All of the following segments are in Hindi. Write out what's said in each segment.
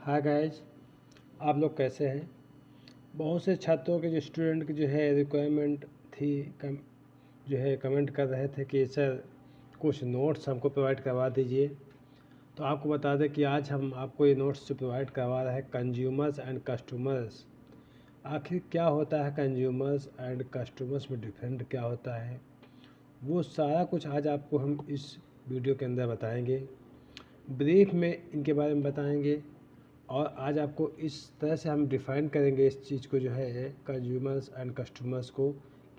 हाय गाइज, आप लोग कैसे हैं। बहुत से छात्रों के जो स्टूडेंट की जो है रिक्वायरमेंट थी जो है कमेंट कर रहे थे कि सर कुछ नोट्स हमको प्रोवाइड करवा दीजिए। तो आपको बता दें कि आज हम आपको ये नोट्स जो प्रोवाइड करवा रहे हैं कंज्यूमर्स एंड कस्टमर्स। आखिर क्या होता है कंज्यूमर्स एंड कस्टमर्स में डिफरेंट क्या होता है, वो सारा कुछ आज आपको हम इस वीडियो के अंदर बताएंगे। ब्रीफ में इनके बारे में बताएंगे और आज आपको इस तरह से हम डिफ़ाइन करेंगे इस चीज़ को जो है कंज्यूमर्स एंड कस्टमर्स को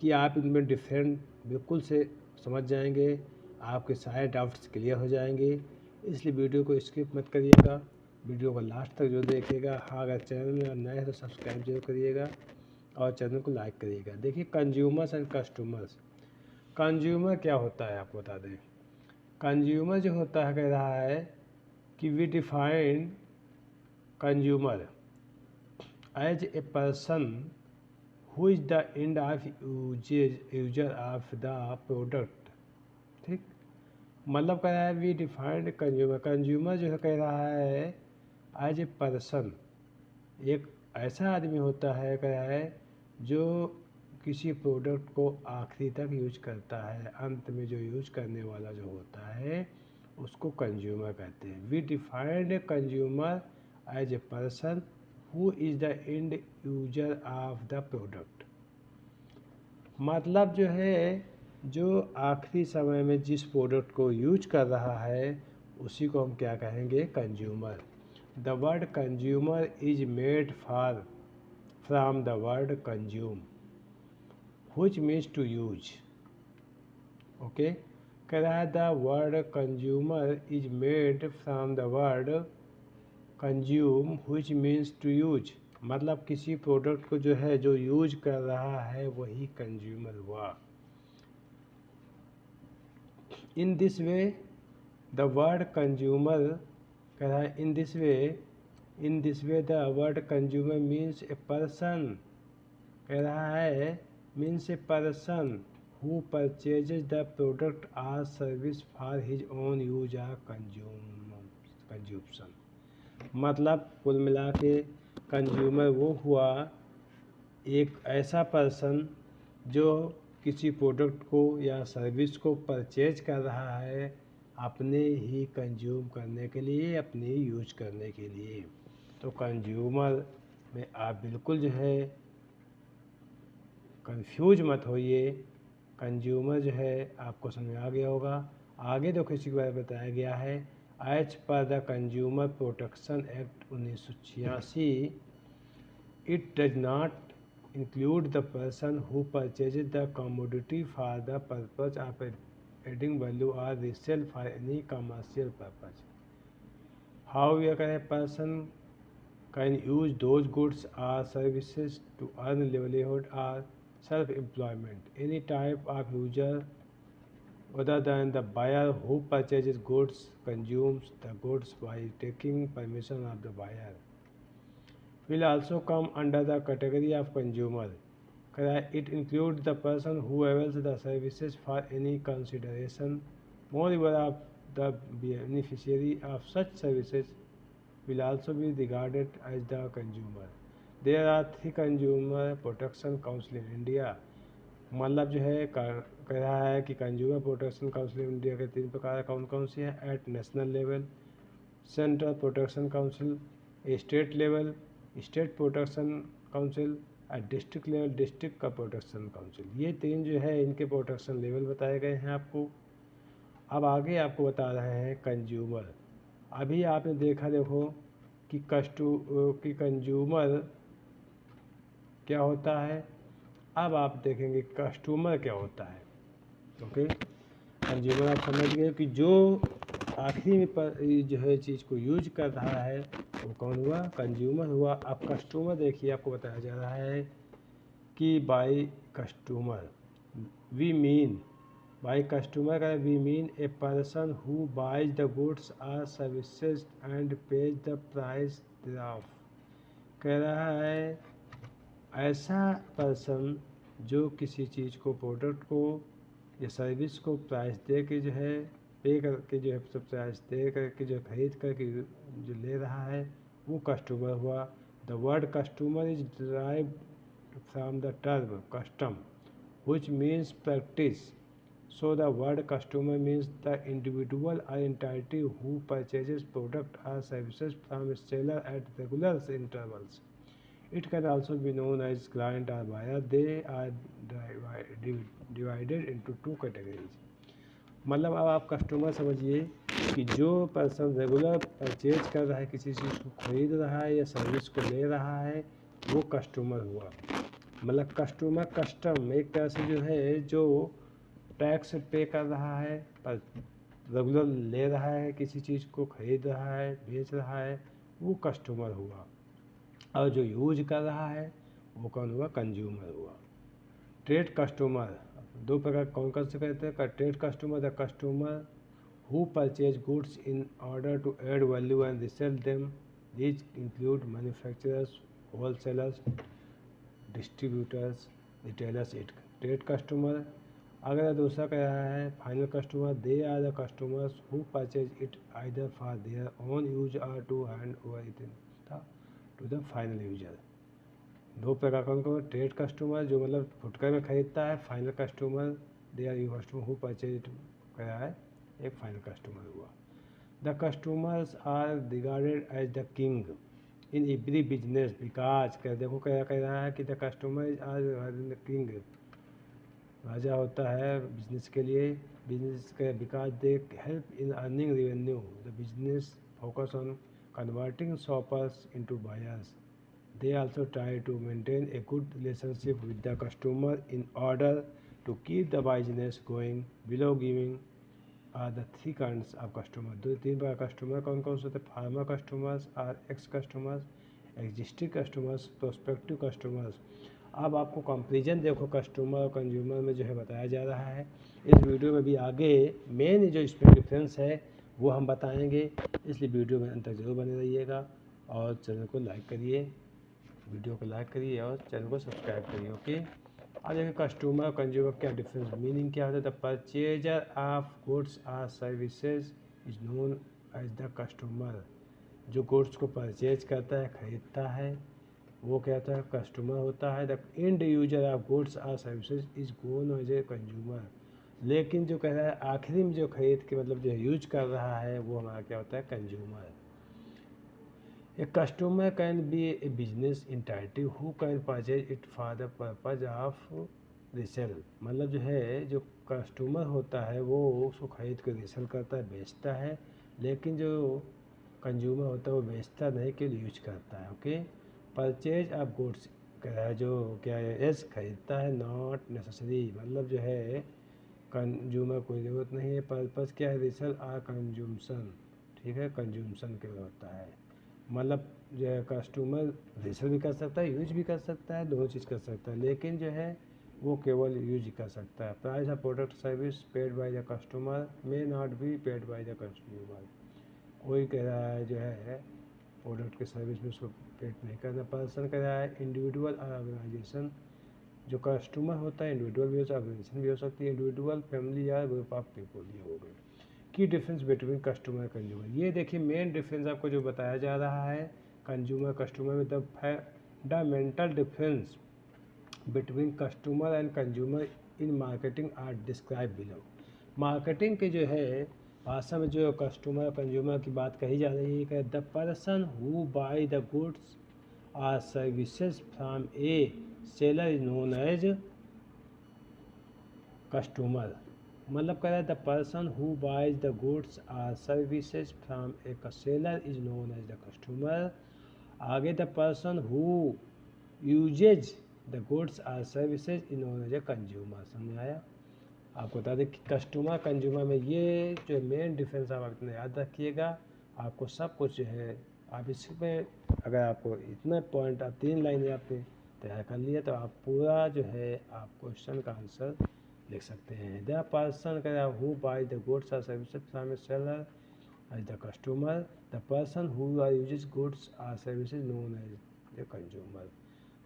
कि आप इनमें डिफरेंट बिल्कुल से समझ जाएंगे, आपके सारे डाउट्स क्लियर हो जाएंगे। इसलिए वीडियो को स्किप मत करिएगा, वीडियो को लास्ट तक जो देखिएगा। हाँ, अगर चैनल में नए हैं तो सब्सक्राइब जरूर करिएगा और चैनल को लाइक करिएगा। देखिए कंज्यूमर्स एंड कस्टमर्स। कंज्यूमर क्या होता है आपको बता दें। कंज्यूमर जो होता है कह रहा है कि we define consumer as a person who is the end of user of the product। ठीक, मतलब कह रहा है वी डिफाइंड कंज्यूमर। कंज्यूमर जो है कह रहा है एज ए पर्सन, एक ऐसा आदमी होता है कह रहा है जो किसी प्रोडक्ट को आखिरी तक यूज करता है, अंत में जो यूज करने वाला जो होता है उसको कंज्यूमर कहते हैं। We defined consumer as a person who is the end user of the product. मतलब जो है जो आखिरी समय में जिस प्रोडक्ट को यूज कर रहा है उसी को हम क्या कहेंगे, consumer. The word consumer is made from the word consume which means to use। Okay, कह रहा है the word consumer is made from the word consume which means to use। मतलब किसी प्रोडक्ट को जो है जो यूज कर रहा है वही कंज्यूमर हुआ। In this way the word consumer, कह रहा है in this way the word consumer means a person, कह रहा है means a person who purchases the product or service for his own use or consumption। मतलब कुल मिला के कंज्यूमर वो हुआ एक ऐसा पर्सन जो किसी प्रोडक्ट को या सर्विस को परचेज कर रहा है अपने ही कंज्यूम करने के लिए, अपने यूज करने के लिए। तो कंज्यूमर में आप बिल्कुल जो है कंफ्यूज मत होइए। कंज्यूमर जो है आपको समझ में आ गया होगा। आगे देखो इसी के बारे में बताया गया है। As per the consumer protection act 1986 it does not include the person who purchases the commodity for the purpose of adding value or resell for any commercial purpose। However, a person can use those goods or services to earn livelihood or self-employment। Any type of user other than the buyer who purchases goods consumes the goods by taking permission of the buyer will also come under the category of consumer। It includes the person who avails the services for any consideration। Moreover, of the beneficiary of such services will also be regarded as the consumer। There are 3 consumer protection council in India। मतलब जो है कह रहा है कि कंज्यूमर प्रोटेक्शन काउंसिल इंडिया के 3 प्रकार कौन कौन से हैं। At national level central protection council, state level state protection council, district level district का प्रोटेक्शन काउंसिल। ये 3 जो है इनके प्रोटेक्शन लेवल बताए गए हैं आपको। अब आगे आपको बता रहे हैं कंज्यूमर। अभी आपने देखो कि कंज्यूमर क्या होता है। अब आप देखेंगे कस्टमर क्या होता है। ओके, कंज्यूमर आप समझ गए कि जो आखिरी में पर जो है चीज़ को यूज कर रहा है वो कौन हुआ, कंज्यूमर हुआ। अब कस्टमर देखिए आपको बताया जा रहा है कि by customer we mean, by customer का we mean a person who buys the goods or services and pays the price thereof। कह रहा है ऐसा पर्सन जो किसी चीज़ को, प्रोडक्ट को या सर्विस को प्राइस दे के जो है पे करके जो है प्राइस दे करके जो खरीद करके जो ले रहा है वो कस्टमर हुआ। The word customer is derived from the term custom which means practice. So the word customer means the individual or entity who purchases product or services from a seller at regular intervals. It can also be known as client or buyer. They are divided into two categories. मतलब अब आप कस्टमर समझिए कि जो पर्सन रेगुलर परचेज कर रहा है, किसी चीज़ को खरीद रहा है या सर्विस को ले रहा है, वो कस्टमर हुआ। मतलब कस्टमर कस्टम एक तरह से जो है जो टैक्स पे कर रहा है पर रेगुलर ले रहा है, किसी चीज़ को खरीद रहा है, बेच रहा है, वो कस्टमर हुआ। और जो यूज कर रहा है वो कौन हुआ? कंज्यूमर हुआ। ट्रेड कस्टमर दो प्रकार कौन कौन से कहते हैं? Trade customer the customer who purchase goods in order to add value and resell them. These include manufacturers, wholesalers, distributors, retailers. It trade customer। अगर दूसरा कह रहा है final customer, they are the customers who purchase it either for their own use और to hand over it to the final user. दो प्रकार कौन कौन? ट्रेड कस्टमर जो मतलब फुटकर में खरीदता है, final customer they are you customer who purchase it कह रहा है, एक फाइनल कस्टमर हुआ। The customers are regarded as the king in every business because देखो क्या कह रहा है कि the customer are the king, राजा होता है बिजनेस के लिए, बिजनेस के because they help in earning revenue. The business focus on converting shoppers into buyers. They also try to maintain a good relationship with the customer in order to keep the business going. Below giving are the three kinds of customer. दो तीन प्रकार कस्टमर कौन कौन से होते हैं? फार्मर कस्टमर्स और x customers, existing customers, prospective customers. अब आपको कंपेरिजन देखो कस्टमर और कंज्यूमर में जो है बताया जा रहा है। इस वीडियो में भी आगे मेन जो इसमें डिफरेंस है वो हम बताएंगे, इसलिए वीडियो में अंत तक जरूर बने रहिएगा और चैनल को लाइक करिए, वीडियो को लाइक करिए और चैनल को सब्सक्राइब करिए। ओके, अब देखिए कस्टमर और कंज्यूमर क्या डिफरेंस, मीनिंग क्या होता है? द परचेजर ऑफ गुड्स और services is known as the customer. जो गुड्स को परचेज करता है, खरीदता है, वो क्या होता है? कस्टमर होता है। The end user of goods और services is known as a consumer. लेकिन जो कह रहा है आखिरी में जो खरीद के मतलब जो यूज कर रहा है वो हमारा क्या होता है? Consumer. A customer can be a business entity who can purchase it for the purpose of resell। मतलब जो है जो कस्टमर होता है वो उसको खरीद कर रीसेल करता है, बेचता है, लेकिन जो कंज्यूमर होता है वो बेचता नहीं कि यूज करता है। ओके, परचेज ऑफ गुड्स कह रहा है जो क्या है? एस खरीदता है, नॉट नेसेसरी मतलब जो है कंज्यूमर कोई ज़रूरत नहीं है। पर्पज़ क्या है? रीसेल और कंज्यूमसन, ठीक है, कंज्यूमसन के लिए होता है। मतलब जो है कस्टमर रीसेल भी कर सकता है, यूज भी कर सकता है, दोनों चीज़ कर सकता है, लेकिन जो है वो केवल यूज ही कर सकता है। Price of product service paid by the customer may not be paid by the consumer. कोई कह रहा है जो है प्रोडक्ट के सर्विस में उसको पेड नहीं करना। पर्सन कह रहा है इंडिविजुअल और ऑर्गेनाइजेशन। जो कस्टमर होता है इंडिविजुअल भी हो सकता है, ऑर्गेनाइजेशन भी हो सकती है। इंडिविजुअल, फैमिली या ग्रुप ऑफ पीपल, ये हो गए। की डिफरेंस बिटवीन कस्टमर और कंज्यूमर, ये देखिए मेन डिफरेंस आपको जो बताया जा रहा है कंज्यूमर कस्टमर में। The fundamental difference between customer and consumer in marketing are describe below. Marketing के जो है भाषा में जो कस्टमर कंज्यूमर की बात कही जा रही है कि the person who buy the goods or services from a seller is known as customer. मतलब कह रहा है the person who buys the goods or services from a seller is known as the customer. आगे the person who uses the goods or services is known as a consumer. समझ आया? आपको बता दें कि कस्टमर कंज्यूमर में ये जो मेन डिफरेंस आप अपने याद रखिएगा। आपको सब कुछ जो है आप इसमें अगर आपको इतना पॉइंट आप 3 लाइनें आपने तैयार कर लिया तो आप पूरा जो है आप क्वेश्चन का आंसर लिख सकते हैं। The person who buy the goods or services from a seller as the customer. The person who or uses goods or services known as the consumer.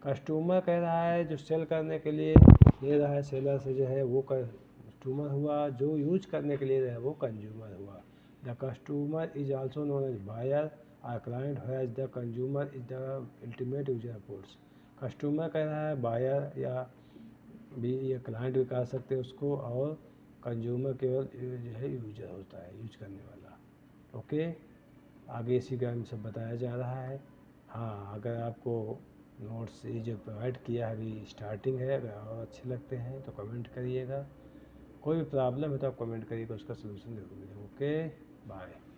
Customer कह रहा है जो सेल करने के लिए ले रहा है सेलर से जो है वो कस्टमर हुआ, जो यूज करने के लिए है वो कंज्यूमर हुआ। The customer is also known as buyer or client has the consumer is the ultimate user ports. Customer कह रहा है, बायर या भी ये क्लाइंट भी कह सकते हैं उसको, और कंज्यूमर केवल जो है यूजर होता है, यूज करने वाला। ओके, आगे इसी का सब बताया जा रहा है। हाँ, अगर आपको नोट्स ये जो प्रोवाइड किया है अभी स्टार्टिंग है, अगर और अच्छे लगते हैं तो कमेंट करिएगा। कोई भी प्रॉब्लम है तो आप कमेंट करिएगा, उसका सलूशन जरूर मिलेगा। Okay, bye.